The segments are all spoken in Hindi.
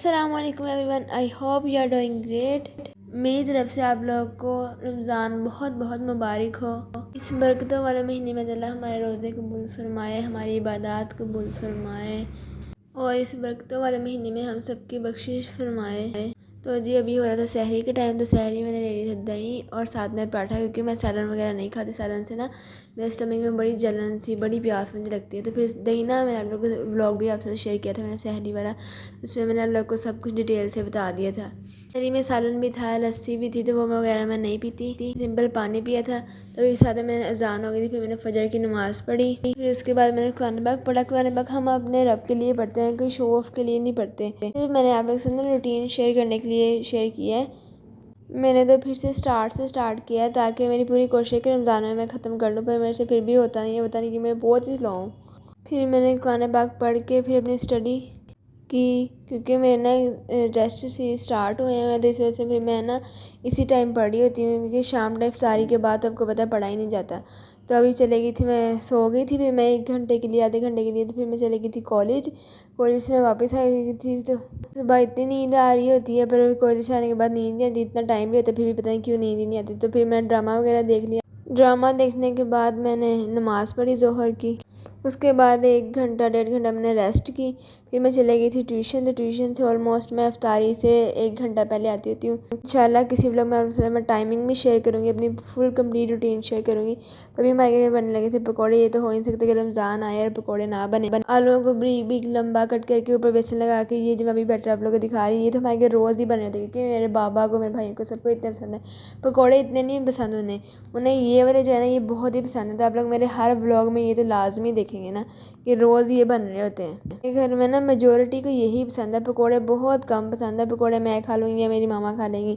अस्सलाम वालेकुम everyone, I hope you are doing great. मेरी तरफ से आप लोग को रमज़ान बहुत बहुत मुबारक हो। इस बरकतों वाले महीने में अल्लाह हमारे रोज़े कबूल फरमाए, हमारी इबादत कबूल फरमाए और इस बरकतों वाले महीने में हम सबकी बख्शिश फरमाए। तो जी अभी हो रहा था सहरी के टाइम, तो सहरी मैंने ले ली थी दही और साथ में पराठा, क्योंकि मैं सैलन वगैरह नहीं खाती। सैलन से ना मेरे स्टमक में बड़ी जलन सी, बड़ी प्यास मुझे लगती है। तो फिर दही ना मैंने आप लोग को व्लॉग भी आपसे शेयर किया था मैंने सहरी वाला, उसमें मैंने आप लोग को सब कुछ डिटेल से बता दिया था। सहरी में सालन भी था, लस्सी भी थी, तो वो मैं वगैरह मैं नहीं पीती, सिंपल पानी पिया था। तभी साथ में मैंने अजान हो गई थी, फिर मैंने फजर की नमाज़ पढ़ी, फिर उसके बाद मैंने कुरान पाक पढ़ा। कुरान पाक हम अपने रब के लिए पढ़ते हैं, कोई शो ऑफ के लिए नहीं पढ़ते। फिर मैंने आप लोग के साथ रूटीन शेयर करने के लिए शेयर किया है। मैंने तो फिर से स्टार्ट किया है, ताकि मेरी पूरी कोशिश है कि रमज़ान में मैं ख़त्म कर लूँ, पर मेरे से फिर भी होता नहीं है, पता नहीं कि मैं बहुत ही स्लो हूँ। फिर मैंने कुरान पाक पढ़ के फिर अपनी स्टडी की, क्योंकि मेरे ना टेस्ट से स्टार्ट हुए हैं, तो इस वजह से फिर मैं ना इसी टाइम पढ़ी होती हूँ, क्योंकि शाम टाइम इफ्तारी के बाद आपको पता है पढ़ा ही नहीं जाता। तो अभी चले गई थी, मैं सो गई थी, फिर मैं 1 घंटे के लिए, आधे घंटे के लिए, तो फिर मैं चली गई थी कॉलेज से मैं वापस आ गई थी। तो सुबह इतनी नींद आ रही होती है, पर कॉलेज से आने के बाद नींद नहीं आती, इतना टाइम भी होता है, फिर भी पता नहीं क्यों नींद ही नहीं आती। तो फिर मैंने ड्रामा वगैरह देख लिया। ड्रामा देखने के बाद मैंने नमाज़ पढ़ी ज़ोहर की। उसके बाद 1 घंटा 1.5 घंटा मैंने रेस्ट की। फिर मैं चले गई थी ट्यूशन, तो ट्यूशन से ऑलमोस्ट मैं इफ्तारी से 1 घंटा पहले आती होती हूँ। इंशाल्लाह किसी व्लॉग में आपसे मैं टाइमिंग भी शेयर करूँगी, अपनी फुल कंप्लीट रूटीन शेयर करूँगी। तभी हमारे घर बनने लगे थे पकौड़े। ये तो हो नहीं सकते कि रमज़ान आए और पकौड़े ना बने। आलूओं को बारीक बारीक लंबा कट करके ऊपर बेसन लगा के, ये जो मैं अभी बैटर आप लोग को दिखा रही, ये तो हमारे घर रोज़ ही बन रहे थे, क्योंकि मेरे बाबा को, मेरे भाइयों को, सबको इतने पसंद है पकौड़े। इतने नहीं पसंद उन्हें ये वाले जो है ना, ये बहुत ही पसंद है। तो आप लोग मेरे हर व्लॉग में ये तो लाजमी देखेंगे ना कि रोज़ ये बन रहे होते हैं। मेरे घर में ना मेजोरिटी को यही पसंद है, पकोड़े बहुत कम पसंद है। पकोड़े मैं खा लूँगी या मेरी मामा खा लेंगी,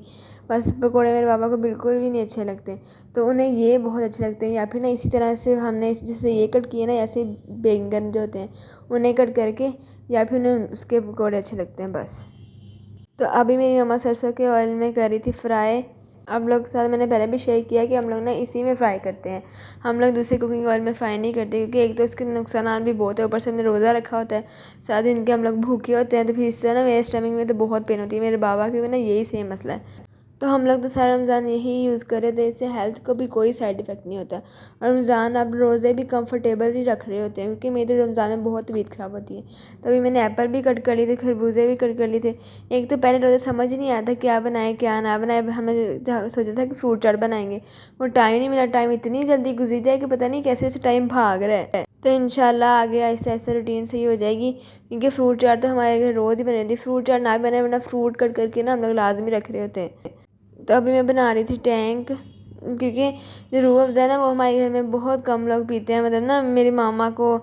बस पकोड़े मेरे पापा को बिल्कुल भी नहीं अच्छे लगते। तो उन्हें ये बहुत अच्छे लगते हैं। या फिर ना इसी तरह से हमने जैसे ये कट किए ना, ऐसे बैंगन जो होते हैं उन्हें कट करके, या फिर उन्हें उसके पकोड़े अच्छे लगते हैं बस। तो अभी मेरी मम्मा सरसों के ऑयल में कर रही थी फ्राई। आप लोग के साथ मैंने पहले भी शेयर किया कि हम लोग ना इसी में फ्राई करते हैं, हम लोग दूसरे कुकिंग ऑयल में फ्राई नहीं करते, क्योंकि एक तो इसके नुकसान भी बहुत है, ऊपर से हमने रोज़ा रखा होता है, 7 दिन के हम लोग भूखे होते हैं। तो फिर इससे ना मेरे स्टमक में तो बहुत पेन होती है, मेरे बाबा के भी ना यही सेम मसला है। तो हम लोग तो सारा रमज़ान यही यूज़ करें, तो इससे हेल्थ को भी कोई साइड इफ़ेक्ट नहीं होता। और रमज़ान अब रोज़े भी कंफर्टेबल ही रख रहे होते हैं, क्योंकि मेरे रमज़ान में बहुत तबीयत ख़राब होती है। तभी मैंने एप्पल भी कट कर लिए थे, खरबूजे भी कट कर लिए थे। एक तो पहले रोज़े समझ ही नहीं आता क्या बनाए क्या ना बनाए। हमें सोचा था कि फ्रूट चाट बनाएंगे, वो टाइम नहीं मिला। टाइम इतनी जल्दी गुजर जाए कि पता नहीं कैसे ऐसे टाइम भाग रहा है। तो इंशाल्लाह आगे आहिस्ता आहिस्ता रूटीन सही हो जाएगी, क्योंकि फ्रूट चाट तो हमारे घर रोज़ ही बने थी। फ्रूट चाट ना बने, वरना फ्रूट कट करके ना हम लोग लाजमी रख रहे होते हैं। तो अभी मैं बना रही थी टैंक, क्योंकि जो रूह अफ़ज़ा है ना, वो हमारे घर में बहुत कम लोग पीते हैं। मतलब ना मेरी मामा को,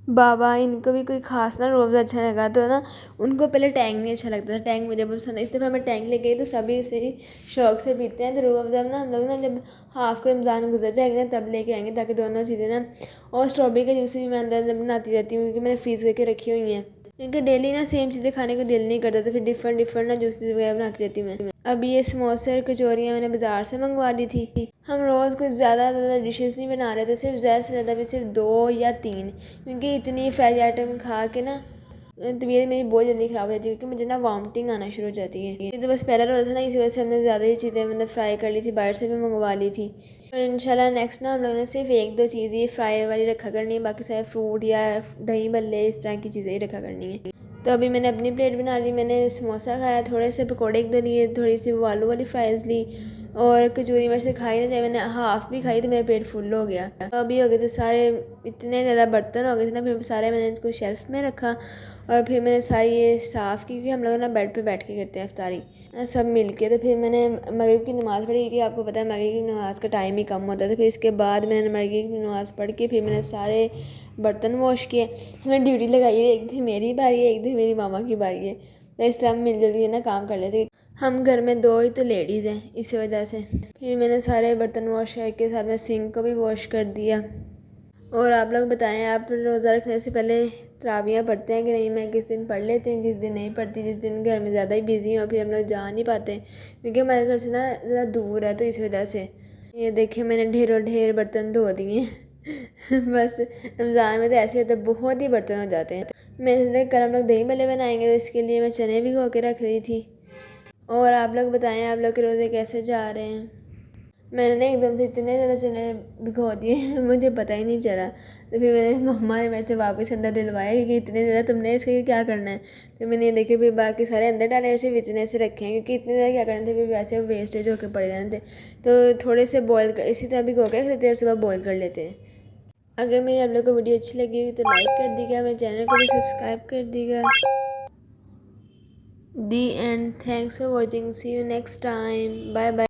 बाबा, इनको भी कोई खास ना रूह अफ़ज़ा अच्छा लगा, तो ना उनको पहले टैंक नहीं अच्छा लगता था। टैंक मुझे पसंद है, इस दफ़ा मैं टैंक लेके गई तो सभी उसे ही शौक से पीते हैं। तो रूह अफ़ज़ा ना हम लोग ना जब हाफ़ का रमज़ान गुजर जाएगा ना तब लेके आएंगे, ताकि दोनों चीज़ें ना। और स्ट्रॉबेरी का जूस भी मैं अंदर अंदर बनाती रहती हूँ, क्योंकि मैंने फ्रीज़ करके रखी हुई हैं, क्योंकि डेली ना सेम चीज़ें खाने को दिल नहीं करता। तो फिर डिफरेंट डिफरेंट ना जूसेस वगैरह बनाती रहती हूँ मैं। अब ये समोसे और कचौरियाँ मैंने बाज़ार से मंगवा ली थी। हम रोज़ कुछ ज़्यादा डिशेस नहीं बना रहे थे, सिर्फ ज़्यादा से ज़्यादा भी सिर्फ 2 या 3, क्योंकि इतनी फ्राइड आइटम खा के ना तबीयत मेरी बहुत जल्दी ख़राब हो जाती है, क्योंकि मुझे ना वॉमिटिंग आना शुरू हो जाती है। ये तो बस पहला रोज़ा था ना, इसी वजह से हमने ज़्यादा ही चीज़ें मतलब फ्राई कर ली थी, बाहर से भी मंगवा ली थी। और इंशाल्लाह नेक्स्ट ना हम लोगों ने सिर्फ 1-2 चीज़ ये फ्राई वाली रखा करनी है, बाकी सारे फ्रूट या दही भल्ले इस तरह की चीज़ें ही रखा करनी है। तो अभी मैंने अपनी प्लेट बना ली, मैंने समोसा खाया, थोड़े से पकौड़े 1-2 लिए, थोड़ी सी वो आलू वाली फ्राइज़ ली, और कचौरी मेरे से खाई ना जाए, मैंने हाफ़ भी खाई तो मेरा पेट फुल हो गया। तो अभी हो गए थे सारे, इतने ज़्यादा बर्तन हो गए थे ना, फिर सारे मैंने इसको शेल्फ़ में रखा, और फिर मैंने सारी ये साफ़ की, क्योंकि हम लोग ना बेड पे बैठ के करते हैं इफ्तारी सब मिल के। तो फिर मैंने मगरिब की नमाज़ पढ़ी, क्योंकि आपको पता है मगरिब की नमाज़ का टाइम ही कम होता है। तो फिर इसके बाद मैंने मगरिब की नमाज़ पढ़ के फिर मैंने सारे बर्तन वॉश किए। हमें ड्यूटी लगाई हुई, एक दिन मेरी बारी है, एक दिन मेरी मामा की बारी है, तो इस तरह हम मिल जुल के ना काम कर लेते। हम घर में 2 ही तो लेडीज़ हैं, इसी वजह से। फिर मैंने सारे बर्तन वॉश करके साथ में सिंक को भी वॉश कर दिया। और आप लोग बताएं, आप रोज़ा रखने से पहले तरावियाँ पढ़ते हैं कि नहीं? मैं किस दिन पढ़ लेती हूँ, किस दिन नहीं पढ़ती। जिस दिन घर में ज़्यादा ही बिजी हो फिर हम लोग जा नहीं पाते, क्योंकि हमारे घर से ना ज़रा दूर है, तो इस वजह से। ये देखिए मैंने ढेरों ढेर बर्तन धो दिए बस रमज़ान में तो ऐसे होता है, बहुत ही बर्तन हो जाते हैं। मैंने सोचा कल हम लोग दही भल्ले बनाएंगे, तो इसके लिए मैं चने भिगो के रख रही थी। और आप लोग बताएं, आप लोग के रोज़े कैसे जा रहे हैं। मैंने ना एकदम से इतने ज़्यादा चने भिगो दिए मुझे पता ही नहीं चला। तो फिर मेरे मम्मा ने मेरे से वापस अंदर डलवाया कि इतने ज़्यादा तुमने इसके क्या करना है। तो मैंने ये देखे फिर बाकी सारे अंदर डाले और सिर्फ इतने से रखे हैं, क्योंकि इतने ज़्यादा क्या करने थे, फिर वैसे वो वेस्टेज होकर पड़े रहने थे। तो थोड़े से बॉयल कर इसी तरह भिगो के रख देते और सुबह बॉयल कर लेते हैं। अगर मेरी आप लोग को वीडियो अच्छी लगी हुई तो लाइक कर दीजिएगा, मेरे चैनल को भी सब्सक्राइब कर दीजिएगा। The end thanks for watching, see you next time, bye bye.